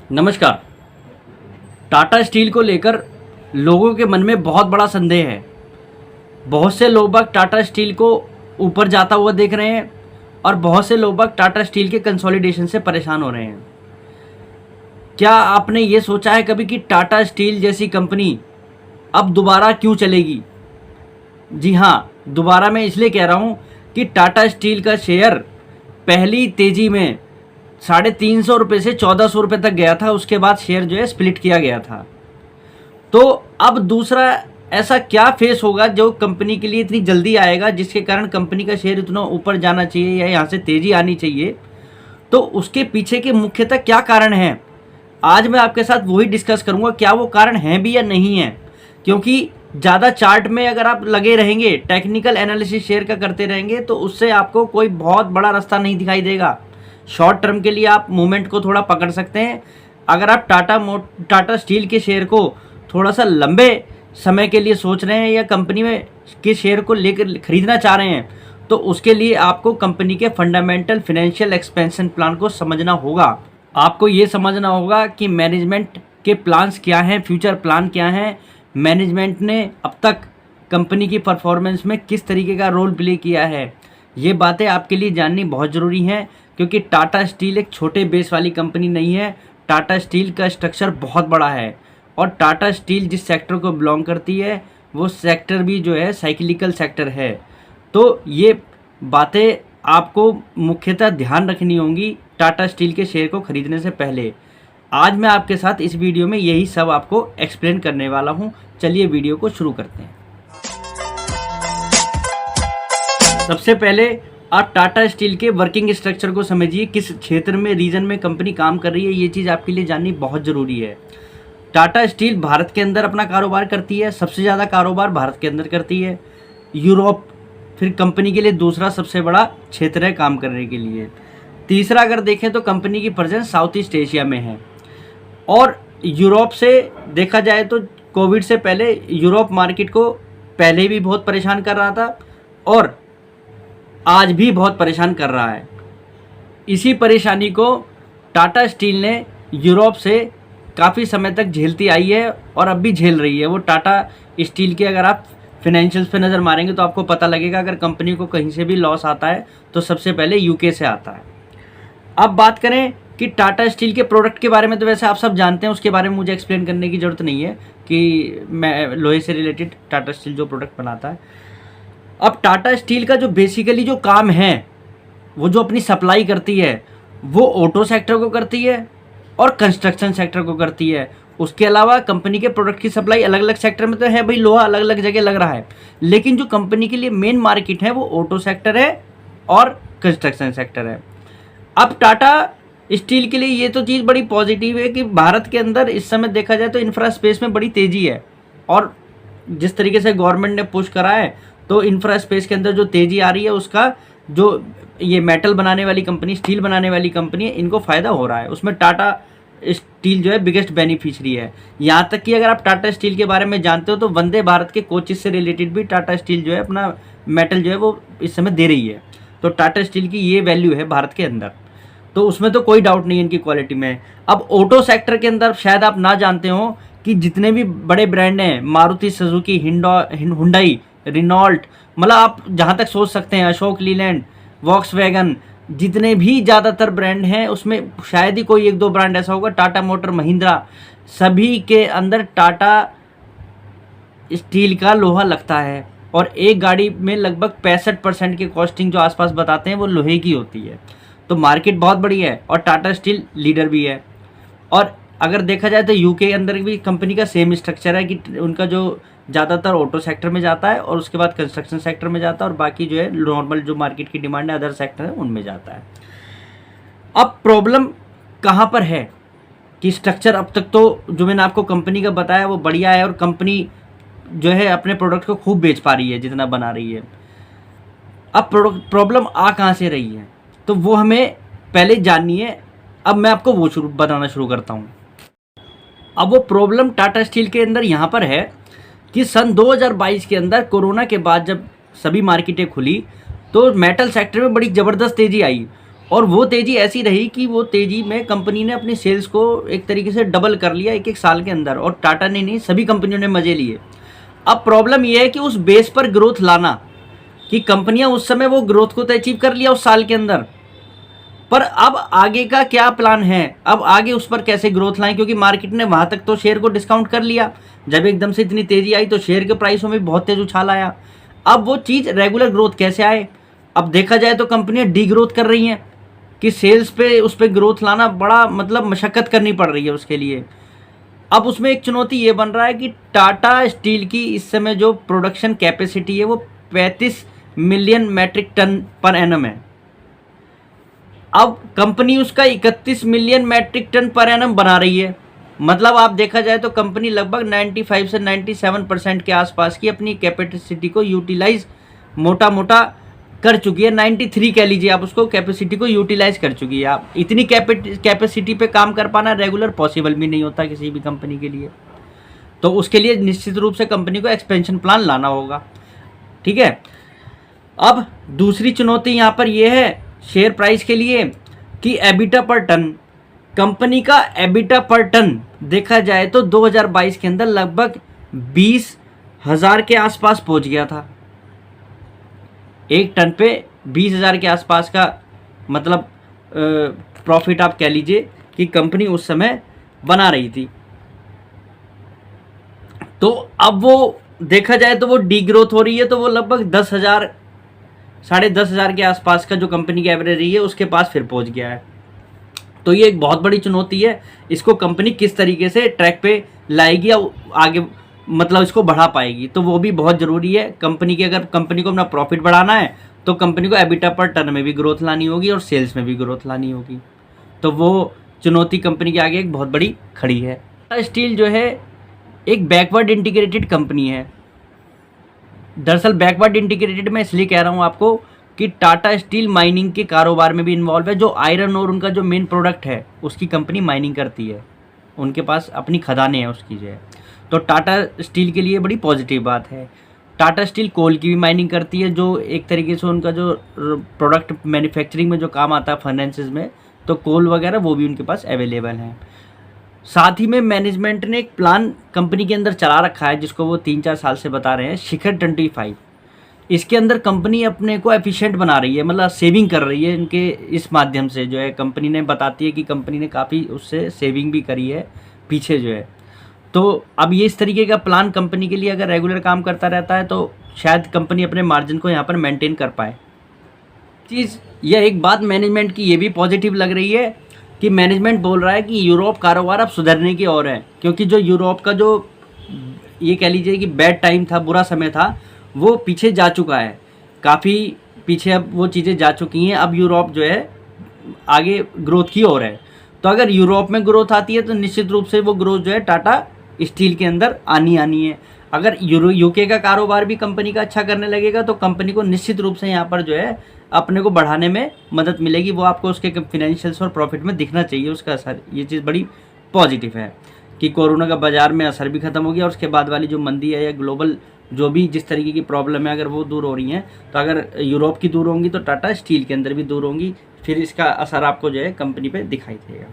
नमस्कार। टाटा स्टील को लेकर लोगों के मन में बहुत बड़ा संदेह है। बहुत से लोग बाग टाटा स्टील को ऊपर जाता हुआ देख रहे हैं और बहुत से लोग बाग टाटा स्टील के कंसोलिडेशन से परेशान हो रहे हैं। क्या आपने ये सोचा है कभी कि टाटा स्टील जैसी कंपनी अब दोबारा क्यों चलेगी? जी हाँ, दोबारा मैं इसलिए कह रहा हूँ कि टाटा स्टील का शेयर पहली तेज़ी में 350 रुपये से 1400 रुपये तक गया था। उसके बाद शेयर जो है स्प्लिट किया गया था। तो अब दूसरा ऐसा क्या फेस होगा जो कंपनी के लिए इतनी जल्दी आएगा जिसके कारण कंपनी का शेयर इतना ऊपर जाना चाहिए या यहाँ से तेज़ी आनी चाहिए? तो उसके पीछे के मुख्यतः क्या कारण हैं, आज मैं आपके साथ वही डिस्कस करूँगा। क्या वो कारण हैं भी या नहीं है? क्योंकि ज़्यादा चार्ट में अगर आप लगे रहेंगे, टेक्निकल एनालिसिस शेयर का करते रहेंगे, तो उससे आपको कोई बहुत बड़ा रास्ता नहीं दिखाई देगा। शॉर्ट टर्म के लिए आप मूवमेंट को थोड़ा पकड़ सकते हैं। अगर आप टाटा स्टील के शेयर को थोड़ा सा लंबे समय के लिए सोच रहे हैं या कंपनी में के शेयर को लेकर खरीदना चाह रहे हैं, तो उसके लिए आपको कंपनी के फंडामेंटल फाइनेंशियल एक्सपेंशन प्लान को समझना होगा। आपको ये समझना होगा कि मैनेजमेंट के प्लान्स क्या हैं, फ्यूचर प्लान क्या हैं, मैनेजमेंट ने अब तक कंपनी की परफॉर्मेंस में किस तरीके का रोल प्ले किया है। ये बातें आपके लिए जाननी बहुत ज़रूरी हैं, क्योंकि टाटा स्टील एक छोटे बेस वाली कंपनी नहीं है। टाटा स्टील का स्ट्रक्चर बहुत बड़ा है और टाटा स्टील जिस सेक्टर को बिलोंग करती है वो सेक्टर भी जो है साइक्लिकल सेक्टर है। तो ये बातें आपको मुख्यतः ध्यान रखनी होंगी टाटा स्टील के शेयर को खरीदने से पहले। आज मैं आपके साथ इस वीडियो में यही सब आपको एक्सप्लेन करने वाला हूँ। चलिए वीडियो को शुरू करते हैं। सबसे पहले आप टाटा स्टील के वर्किंग स्ट्रक्चर को समझिए, किस क्षेत्र में, रीजन में कंपनी काम कर रही है। ये चीज़ आपके लिए जाननी बहुत ज़रूरी है। टाटा स्टील भारत के अंदर अपना कारोबार करती है, सबसे ज़्यादा कारोबार भारत के अंदर करती है। यूरोप फिर कंपनी के लिए दूसरा सबसे बड़ा क्षेत्र है काम करने के लिए। तीसरा अगर देखें तो कंपनी की प्रेजेंस साउथ ईस्ट एशिया में है। और यूरोप से देखा जाए तो कोविड से पहले यूरोप मार्केट को पहले भी बहुत परेशान कर रहा था और आज भी बहुत परेशान कर रहा है। इसी परेशानी को टाटा स्टील ने यूरोप से काफ़ी समय तक झेलती आई है और अब भी झेल रही है। वो टाटा स्टील के अगर आप फिनेंशियल्स पे नज़र मारेंगे तो आपको पता लगेगा, अगर कंपनी को कहीं से भी लॉस आता है तो सबसे पहले यूके से आता है। अब बात करें कि टाटा स्टील के प्रोडक्ट के बारे में, तो वैसे आप सब जानते हैं, उसके बारे में मुझे एक्सप्लेन करने की ज़रूरत नहीं है कि मैं लोहे से रिलेटेड टाटा स्टील जो प्रोडक्ट बनाता है। अब टाटा स्टील का जो बेसिकली जो काम है, वो जो अपनी सप्लाई करती है वो ऑटो सेक्टर को करती है और कंस्ट्रक्शन सेक्टर को करती है। उसके अलावा कंपनी के प्रोडक्ट की सप्लाई अलग अलग सेक्टर में तो है भाई, लोहा अलग अलग जगह लग रहा है, लेकिन जो कंपनी के लिए मेन मार्केट है वो ऑटो सेक्टर है और कंस्ट्रक्शन सेक्टर है। अब टाटा स्टील के लिए ये तो चीज़ बड़ी पॉजिटिव है कि भारत के अंदर इस समय देखा जाए तो इंफ्रा स्पेस में बड़ी तेज़ी है और जिस तरीके से गवर्नमेंट ने पुश करा है तो इंफ्रा स्पेस के अंदर जो तेज़ी आ रही है उसका जो ये मेटल बनाने वाली कंपनी, स्टील बनाने वाली कंपनी है, इनको फ़ायदा हो रहा है। उसमें टाटा स्टील जो है बिगेस्ट बेनिफिशियरी है। यहाँ तक कि अगर आप टाटा स्टील के बारे में जानते हो तो वंदे भारत के कोचेस से रिलेटेड भी टाटा स्टील जो है अपना मेटल जो है वो इस समय दे रही है। तो टाटा स्टील की ये वैल्यू है भारत के अंदर, तो उसमें तो कोई डाउट नहीं है इनकी क्वालिटी में। अब ऑटो सेक्टर के अंदर शायद आप ना जानते हो कि जितने भी बड़े ब्रांड हैं, मारुति सुजुकी, हुंडई, रिनॉल्ट, मतलब आप जहाँ तक सोच सकते हैं, अशोक लीलैंड, वॉक्सवैगन, जितने भी ज़्यादातर ब्रांड हैं उसमें शायद ही कोई एक दो ब्रांड ऐसा होगा, टाटा मोटर, महिंद्रा, सभी के अंदर टाटा स्टील का लोहा लगता है। और एक गाड़ी में लगभग 65% की कॉस्टिंग जो आसपास बताते हैं वो लोहे की होती है। तो मार्केट बहुत बड़ी है और टाटा स्टील लीडर भी है। और अगर देखा जाए तो यूके के अंदर भी कंपनी का सेम स्ट्रक्चर है कि उनका जो ज़्यादातर ऑटो सेक्टर में जाता है और उसके बाद कंस्ट्रक्शन सेक्टर में जाता है और बाकी जो है नॉर्मल जो मार्केट की डिमांड है अदर सेक्टर है उनमें जाता है। अब प्रॉब्लम कहाँ पर है कि स्ट्रक्चर अब तक तो जो मैंने आपको कंपनी का बताया वो बढ़िया है और कंपनी जो है अपने प्रोडक्ट को खूब बेच पा रही है जितना बना रही है। अब प्रॉब्लम आ कहाँ से रही है तो वो हमें पहले जाननी है। अब मैं आपको वो बताना शुरू करता हूँ। अब वो प्रॉब्लम टाटा स्टील के अंदर यहाँ पर है कि सन 2022 के अंदर कोरोना के बाद जब सभी मार्केटें खुली तो मेटल सेक्टर में बड़ी ज़बरदस्त तेज़ी आई और वो तेज़ी ऐसी रही कि वो तेज़ी में कंपनी ने अपनी सेल्स को एक तरीके से डबल कर लिया एक साल के अंदर, और टाटा ने नहीं, सभी कंपनियों ने मज़े लिए। अब प्रॉब्लम ये है कि उस बेस पर ग्रोथ लाना, कि कंपनियां उस समय वो ग्रोथ को तो अचीव कर लिया उस साल के अंदर, पर अब आगे का क्या प्लान है, अब आगे उस पर कैसे ग्रोथ लाएं, क्योंकि मार्केट ने वहां तक तो शेयर को डिस्काउंट कर लिया। जब एकदम से इतनी तेजी आई तो शेयर के प्राइसों में बहुत तेज उछाल आया। अब वो चीज़ रेगुलर ग्रोथ कैसे आए? अब देखा जाए तो कंपनियां डी ग्रोथ कर रही हैं, कि सेल्स पे उस पर ग्रोथ लाना बड़ा मतलब मशक्कत करनी पड़ रही है उसके लिए। अब उसमें एक चुनौती ये बन रहा है कि टाटा स्टील की इस समय जो प्रोडक्शन कैपेसिटी है वो 35 million metric ton per annum है। अब कंपनी उसका 31 million metric ton per annum बना रही है। मतलब आप देखा जाए तो कंपनी लगभग 95 से 97% के आसपास की अपनी कैपेसिटी को यूटिलाइज मोटा मोटा कर चुकी है। 93 कह लीजिए आप उसको, कैपेसिटी को यूटिलाइज कर चुकी है। आप इतनी कैपेसिटी पे काम कर पाना रेगुलर पॉसिबल भी नहीं होता किसी भी कंपनी के लिए। तो उसके लिए निश्चित रूप से कंपनी को एक्सपेंशन प्लान लाना होगा। ठीक है। अब दूसरी चुनौती यहाँ पर यह है शेयर प्राइस के लिए कि एबिटा पर टन, कंपनी का एबिटा पर टन देखा जाए तो 2022 के अंदर लगभग 20,000 के आसपास पहुँच गया था। एक टन पे 20,000 के आसपास का मतलब प्रॉफिट आप कह लीजिए कि कंपनी उस समय बना रही थी। तो अब वो देखा जाए तो वो डी ग्रोथ हो रही है, तो वो लगभग 10,000 10,500 के आसपास का जो कंपनी की एवरेज रही है उसके पास फिर पहुंच गया है। तो ये एक बहुत बड़ी चुनौती है। इसको कंपनी किस तरीके से ट्रैक पे लाएगी या आगे मतलब इसको बढ़ा पाएगी, तो वो भी बहुत ज़रूरी है। कंपनी की अगर कंपनी को अपना प्रॉफिट बढ़ाना है तो कंपनी को एबिटा पर टन में भी ग्रोथ लानी होगी और सेल्स में भी ग्रोथ लानी होगी। तो वो चुनौती कंपनी के आगे एक बहुत बड़ी खड़ी है। टाटा स्टील जो है एक बैकवर्ड इंटीग्रेटेड कंपनी है। दरअसल बैकवर्ड इंटीग्रेटेड मैं इसलिए कह रहा हूँ आपको कि टाटा स्टील माइनिंग के कारोबार में भी इन्वॉल्व है। जो आयरन और उनका जो मेन प्रोडक्ट है उसकी कंपनी माइनिंग करती है, उनके पास अपनी खदानें हैं उसकी जो है। तो टाटा स्टील के लिए बड़ी पॉजिटिव बात है। टाटा स्टील कोल की भी माइनिंग करती है, जो एक तरीके से उनका जो प्रोडक्ट मैन्युफैक्चरिंग में जो काम आता है फाइनेंसेस में, तो कोल वगैरह वो भी उनके पास अवेलेबल हैं। साथ ही में मैनेजमेंट ने एक प्लान कंपनी के अंदर चला रखा है जिसको वो 3-4 साल से बता रहे हैं, शिखर 25। इसके अंदर कंपनी अपने को एफिशिएंट बना रही है, मतलब सेविंग कर रही है। इनके इस माध्यम से जो है कंपनी ने बताती है कि कंपनी ने काफ़ी उससे सेविंग भी करी है पीछे जो है। तो अब ये इस तरीके का प्लान कंपनी के लिए अगर रेगुलर काम करता रहता है तो शायद कंपनी अपने मार्जिन को यहाँ पर मेंटेन कर पाए। चीज़ यह एक बात मैनेजमेंट की ये भी पॉजिटिव लग रही है कि मैनेजमेंट बोल रहा है कि यूरोप कारोबार अब सुधरने की ओर है, क्योंकि जो यूरोप का जो ये कह लीजिए कि बैड टाइम था, बुरा समय था, वो पीछे जा चुका है। काफ़ी पीछे अब वो चीज़ें जा चुकी हैं। अब यूरोप जो है आगे ग्रोथ की ओर है। तो अगर यूरोप में ग्रोथ आती है तो निश्चित रूप से वो ग्रोथ जो है टाटा स्टील के अंदर आनी है। अगर यूके का कारोबार भी कंपनी का अच्छा करने लगेगा तो कंपनी को निश्चित रूप से यहाँ पर जो है अपने को बढ़ाने में मदद मिलेगी। वो आपको उसके फिनेंशियल्स और प्रॉफिट में दिखना चाहिए उसका असर। ये चीज़ बड़ी पॉजिटिव है कि कोरोना का बाज़ार में असर भी ख़त्म हो गया और उसके बाद वाली जो मंदी है या ग्लोबल जो भी जिस तरीके की प्रॉब्लम है अगर वो दूर हो रही हैं, तो अगर यूरोप की दूर होंगी तो टाटा स्टील के अंदर भी दूर होंगी। फिर इसका असर आपको जो है कंपनी पे दिखाई देगा।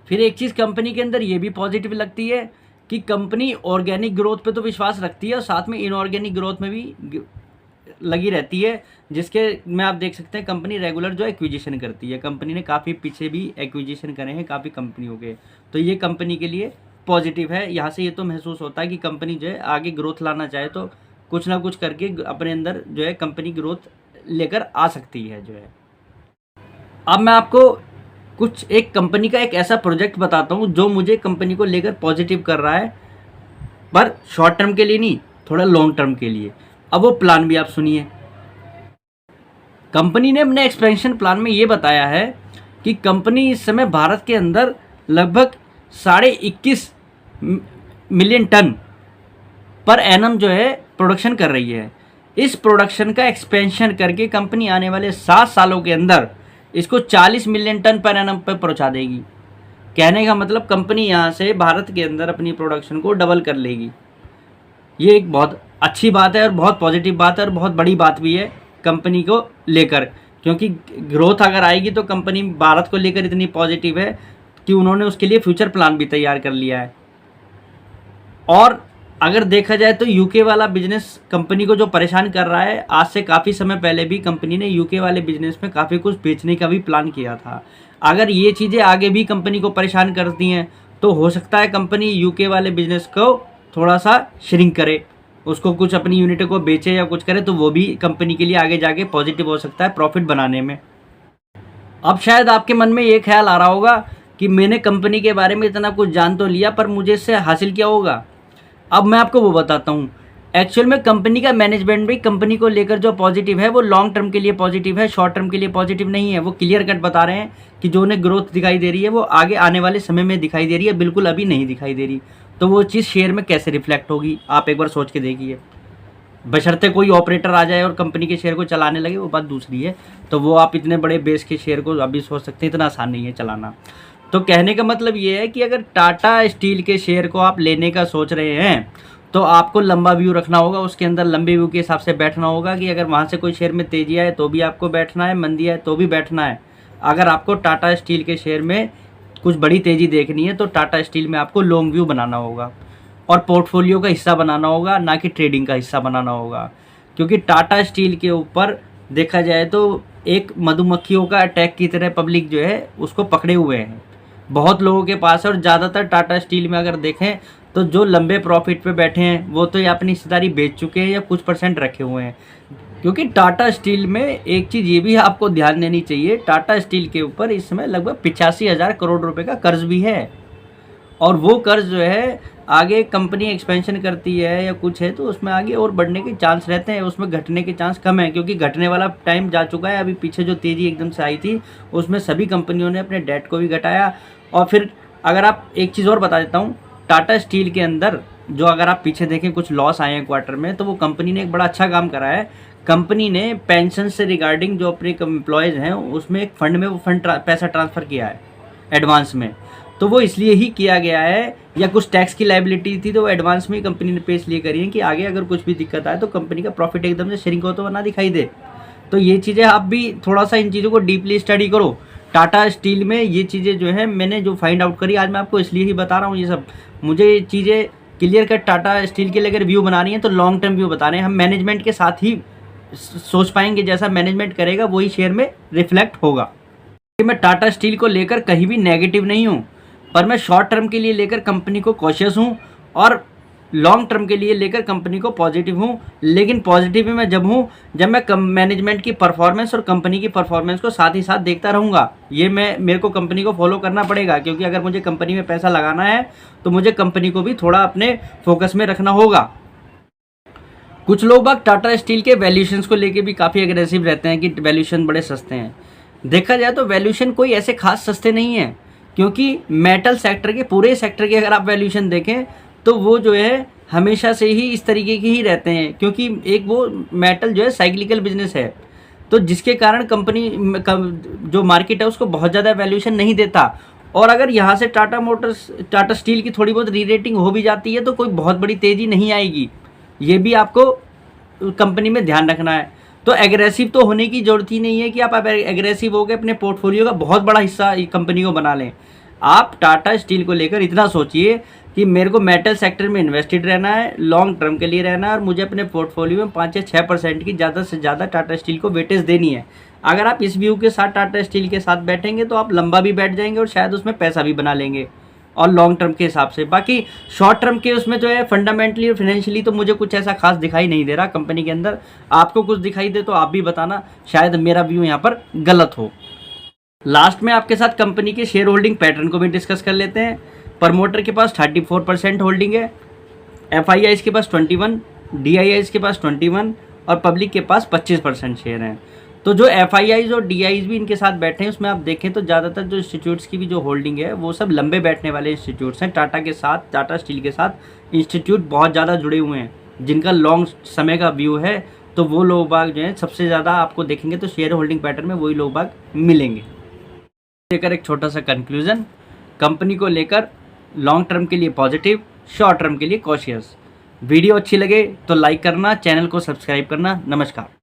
फिर एक चीज़ कंपनी के अंदर ये भी पॉजिटिव लगती है कि कंपनी ऑर्गेनिक ग्रोथ पे तो विश्वास रखती है और साथ में इनऑर्गेनिक ग्रोथ में भी लगी रहती है, जिसके में आप देख सकते हैं कंपनी रेगुलर जो एक्विजिशन करती है। कंपनी ने काफ़ी पीछे भी एक्विजिशन करे हैं काफ़ी कंपनियों के, तो ये कंपनी के लिए पॉजिटिव है। यहाँ से ये तो महसूस होता है कि कंपनी जो है आगे ग्रोथ लाना चाहे तो कुछ ना कुछ करके अपने अंदर जो है कंपनी ग्रोथ लेकर आ सकती है जो है। अब मैं आपको कुछ एक कंपनी का एक ऐसा प्रोजेक्ट बताता हूँ जो मुझे कंपनी को लेकर पॉजिटिव कर रहा है, पर शॉर्ट टर्म के लिए नहीं, थोड़ा लॉन्ग टर्म के लिए। अब वो प्लान भी आप सुनिए। कंपनी ने अपने एक्सपेंशन प्लान में ये बताया है कि कंपनी इस समय भारत के अंदर लगभग 21.5 मिलियन टन पर एनम जो है प्रोडक्शन कर रही है। इस प्रोडक्शन का एक्सपेंशन करके कंपनी आने वाले 7 सालों के अंदर इसको 40 मिलियन टन पर एनम पर पहुंचा देगी। कहने का मतलब कंपनी यहाँ से भारत के अंदर अपनी प्रोडक्शन को डबल कर लेगी। ये एक बहुत अच्छी बात है और बहुत पॉजिटिव बात है और बहुत बड़ी बात भी है कंपनी को लेकर, क्योंकि ग्रोथ अगर आएगी तो कंपनी भारत को लेकर इतनी पॉजिटिव है कि उन्होंने उसके लिए फ्यूचर प्लान भी तैयार कर लिया है। और अगर देखा जाए तो यूके वाला बिजनेस कंपनी को जो परेशान कर रहा है, आज से काफ़ी समय पहले भी कंपनी ने यूके वाले बिजनेस में काफ़ी कुछ बेचने का भी प्लान किया था। अगर ये चीज़ें आगे भी कंपनी को परेशान करती हैं तो हो सकता है कंपनी यूके वाले बिजनेस को थोड़ा सा श्रिंक करे, उसको कुछ अपनी यूनिट को बेचे या कुछ करे, तो वो भी कंपनी के लिए आगे जाके पॉजिटिव हो सकता है प्रॉफिट बनाने में। अब शायद आपके मन में ये ख्याल आ रहा होगा कि मैंने कंपनी के बारे में इतना कुछ जान तो लिया, पर मुझे इससे हासिल क्या होगा। अब मैं आपको वो बताता हूँ। एक्चुअल में कंपनी का मैनेजमेंट भी कंपनी को लेकर जो पॉजिटिव है वो लॉन्ग टर्म के लिए पॉजिटिव है, शॉर्ट टर्म के लिए पॉजिटिव नहीं है। वो क्लियर कट बता रहे हैं कि जो उन्हें ग्रोथ दिखाई दे रही है वो आगे आने वाले समय में दिखाई दे रही है, बिल्कुल अभी नहीं दिखाई दे रही। तो वो चीज़ शेयर में कैसे रिफ्लेक्ट होगी, आप एक बार सोच के देखिए। बशर्ते कोई ऑपरेटर आ जाए और कंपनी के शेयर को चलाने लगे, वो बात दूसरी है। तो वो आप इतने बड़े बेस के शेयर को अभी सोच सकते हैं, इतना आसान नहीं है चलाना। तो कहने का मतलब ये है कि अगर टाटा स्टील के शेयर को आप लेने का सोच रहे हैं तो आपको लंबा व्यू रखना होगा, उसके अंदर लंबे व्यू के हिसाब से बैठना होगा कि अगर वहाँ से कोई शेयर में तेजी आए तो भी आपको बैठना है, मंदी आए तो भी बैठना है। अगर आपको टाटा स्टील के शेयर में कुछ बड़ी तेज़ी देखनी है तो टाटा स्टील में आपको लॉन्ग व्यू बनाना होगा और पोर्टफोलियो का हिस्सा बनाना होगा, ना कि ट्रेडिंग का हिस्सा बनाना होगा। क्योंकि टाटा स्टील के ऊपर देखा जाए तो एक मधुमक्खियों का अटैक की तरह पब्लिक जो है उसको पकड़े हुए हैं बहुत लोगों के पास। और ज़्यादातर टाटा स्टील में अगर देखें तो जो लंबे प्रॉफिट पे बैठे हैं वो तो या अपनी हिस्सेदारी बेच चुके हैं या कुछ परसेंट रखे हुए हैं। क्योंकि टाटा स्टील में एक चीज़ ये भी आपको ध्यान देनी चाहिए, टाटा स्टील के ऊपर इस समय लगभग 85,000 करोड़ रुपए का कर्ज भी है। और वो कर्ज जो है आगे कंपनी एक्सपेंशन करती है या कुछ है तो उसमें आगे और बढ़ने के चांस रहते हैं, उसमें घटने के चांस कम है। क्योंकि घटने वाला टाइम जा चुका है। अभी पीछे जो तेज़ी एकदम से आई थी उसमें सभी कंपनियों ने अपने डेट को भी घटाया। और फिर अगर आप एक चीज़ और बता देता हूँ, टाटा स्टील के अंदर जो अगर आप पीछे देखें कुछ लॉस आए हैं क्वार्टर में, तो वो कंपनी ने एक बड़ा अच्छा काम करा है। कंपनी ने पेंशन से रिगार्डिंग जो अपने एम्प्लॉयज़ हैं उसमें एक फंड में वो पैसा ट्रांसफ़र किया है एडवांस में। तो वो इसलिए ही किया गया है, या कुछ टैक्स की लायबिलिटी थी तो वो एडवांस में ही कंपनी ने पे इसलिए करी है कि आगे अगर कुछ भी दिक्कत आए तो कंपनी का प्रॉफिट एकदम से श्रिंक हो तो ना दिखाई दे। तो ये चीज़ें आप भी थोड़ा सा इन चीज़ों को डीपली स्टडी करो। टाटा स्टील में ये चीज़ें जो है मैंने जो फाइंड आउट करी, आज मैं आपको इसलिए ही बता रहा हूँ ये सब। मुझे ये चीज़ें क्लियर कट टाटा स्टील के लिए अगर व्यू बना रही हैं तो लॉन्ग टर्म व्यू बता रहे हैं। हम मैनेजमेंट के साथ ही सोच पाएंगे, जैसा मैनेजमेंट करेगा वही शेयर में रिफ्लेक्ट होगा। मैं टाटा स्टील को लेकर कहीं भी नेगेटिव नहीं हूँ, पर मैं शॉर्ट टर्म के लिए लेकर कंपनी को कॉशियस हूँ और लॉन्ग टर्म के लिए लेकर कंपनी को पॉजिटिव हूँ। लेकिन पॉजिटिव में जब हूँ जब मैं मैनेजमेंट की परफॉर्मेंस और कंपनी की परफॉर्मेंस को साथ ही साथ देखता रहूँगा। ये मेरे को कंपनी को फॉलो करना पड़ेगा, क्योंकि अगर मुझे कंपनी में पैसा लगाना है तो मुझे कंपनी को भी थोड़ा अपने फोकस में रखना होगा। कुछ लोग बाग टाटा स्टील के वैल्यूशंस को लेके भी काफ़ी एग्रेसिव रहते हैं कि वैल्यूशन बड़े सस्ते हैं। देखा जाए तो वैल्यूशन कोई ऐसे खास सस्ते नहीं है, क्योंकि मेटल सेक्टर के पूरे सेक्टर के अगर आप वैल्यूशन देखें तो वो जो है हमेशा से ही इस तरीके के ही रहते हैं। क्योंकि एक वो मेटल जो है साइक्लिकल बिजनेस है, तो जिसके कारण कंपनी जो मार्केट है उसको बहुत ज़्यादा वैल्यूशन नहीं देता। और अगर यहाँ से टाटा स्टील की थोड़ी बहुत री रेटिंग हो भी जाती है तो कोई बहुत बड़ी तेज़ी नहीं आएगी। ये भी आपको कंपनी में ध्यान रखना है। तो एग्रेसिव तो होने की ज़रूरत ही नहीं है कि आप एग्रेसिव हो गए अपने पोर्टफोलियो का बहुत बड़ा हिस्सा कंपनी को बना लें। आप टाटा स्टील को लेकर इतना सोचिए कि मेरे को मेटल सेक्टर में इन्वेस्टेड रहना है, लॉन्ग टर्म के लिए रहना है, और मुझे अपने पोर्टफोलियो में 5 या 6% की ज़्यादा से ज़्यादा टाटा स्टील को वेटेज देनी है। अगर आप इस व्यू के साथ टाटा स्टील के साथ बैठेंगे तो आप लंबा भी बैठ जाएंगे और शायद उसमें पैसा भी बना लेंगे और लॉन्ग टर्म के हिसाब से। बाकी शॉर्ट टर्म के उसमें जो है फंडामेंटली और फाइनेंशियली तो मुझे कुछ ऐसा खास दिखाई नहीं दे रहा कंपनी के अंदर। आपको कुछ दिखाई दे तो आप भी बताना, शायद मेरा व्यू यहाँ पर गलत हो। लास्ट में आपके साथ कंपनी के शेयर होल्डिंग पैटर्न को भी डिस्कस कर लेते हैं। प्रमोटर के पास 34% होल्डिंग है, FIIs के पास 21, DIIs के पास 21 और पब्लिक के पास 25% शेयर हैं। तो जो FIIs और DIIs भी इनके साथ बैठे हैं उसमें आप देखें तो ज़्यादातर जो इंस्टीट्यूट्स की भी जो होल्डिंग है वो सब लंबे बैठने वाले इंस्टीट्यूट्स हैं। टाटा के साथ, टाटा स्टील के साथ इंस्टीट्यूट बहुत ज़्यादा जुड़े हुए हैं जिनका लॉन्ग समय का व्यू है। तो वो लोग बाग जो हैं सबसे ज़्यादा आपको देखेंगे तो शेयर होल्डिंग पैटर्न में वही लोग बाग मिलेंगे। लेकर एक छोटा सा कंक्लूजन, कंपनी को लेकर लॉन्ग टर्म के लिए पॉजिटिव, शॉर्ट टर्म के लिए कॉशियस। वीडियो अच्छी लगे तो लाइक करना, चैनल को सब्सक्राइब करना। नमस्कार।